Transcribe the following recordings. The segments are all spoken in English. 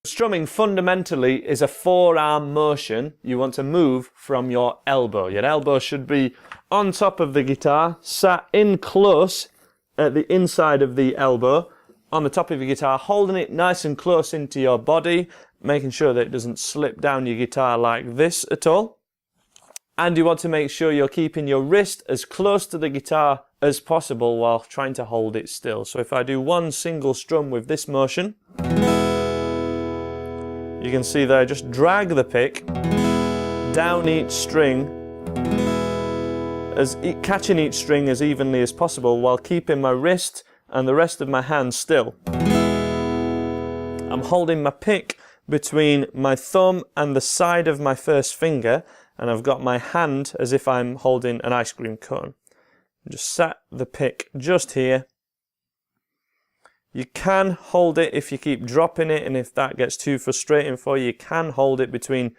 Strumming fundamentally is a forearm motion. You want to move from your elbow. Your elbow should be on top of the guitar, sat in close at the inside of the elbow, on the top of your guitar, holding it nice and close into your body, making sure that it doesn't slip down your guitar like this at all. And you want to make sure you're keeping your wrist as close to the guitar as possible while trying to hold it still. So if I do one single strum with this motion, you can see that I just drag the pick down each string, catching each string as evenly as possible while keeping my wrist and the rest of my hand still. I'm holding my pick between my thumb and the side of my first finger, and I've got my hand as if I'm holding an ice cream cone. Just set the pick just here. You can hold it if you keep dropping it, and if that gets too frustrating for you, you can hold it between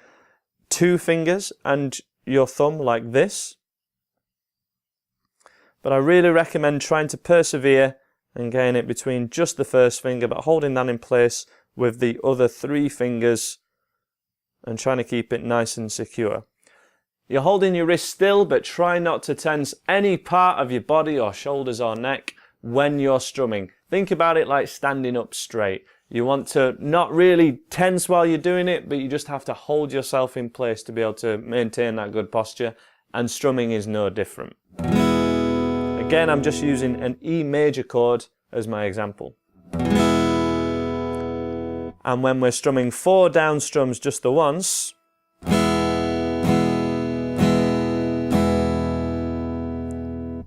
two fingers and your thumb like this. But I really recommend trying to persevere and getting it between just the first finger, but holding that in place with the other three fingers and trying to keep it nice and secure. You're holding your wrist still, but try not to tense any part of your body or shoulders or neck when you're strumming. Think about it like standing up straight. You want to not really tense while you're doing it, but you just have to hold yourself in place to be able to maintain that good posture, and strumming is no different. Again, I'm just using an E major chord as my example. And when we're strumming 4 down strums just the once,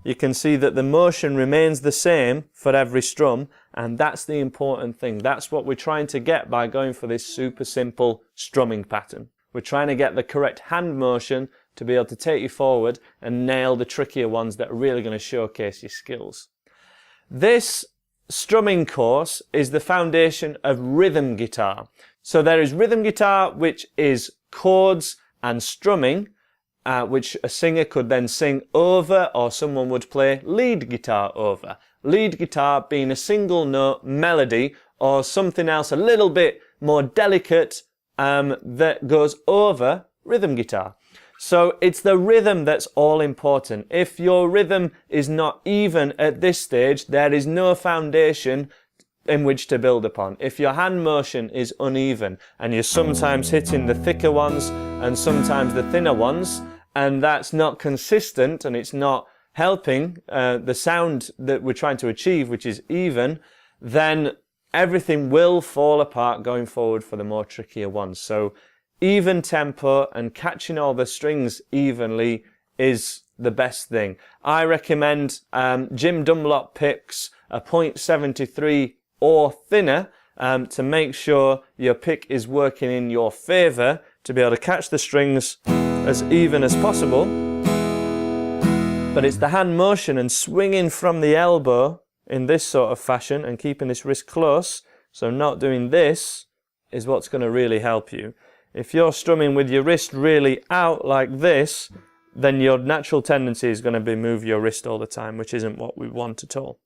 you can see that the motion remains the same for every strum, and that's the important thing. That's what we're trying to get by going for this super simple strumming pattern. We're trying to get the correct hand motion to be able to take you forward and nail the trickier ones that are really going to showcase your skills. This strumming course is the foundation of rhythm guitar. So there is rhythm guitar, which is chords and strumming, which a singer could then sing over, or someone would play lead guitar over. Lead guitar being a single note melody or something else a little bit more delicate that goes over rhythm guitar. So it's the rhythm that's all important. If your rhythm is not even at this stage, there is no foundation in which to build upon. If your hand motion is uneven and you're sometimes hitting the thicker ones and sometimes the thinner ones, and that's not consistent and it's not helping the sound that we're trying to achieve, which is even, then everything will fall apart going forward for the more trickier ones. So even tempo and catching all the strings evenly is the best thing. I recommend Jim Dunlop picks a .73 or thinner to make sure your pick is working in your favour to be able to catch the strings as even as possible. But it's the hand motion and swinging from the elbow in this sort of fashion and keeping this wrist close, so not doing this, is what's going to really help you. If you're strumming with your wrist really out like this, then your natural tendency is going to be move your wrist all the time, which isn't what we want at all.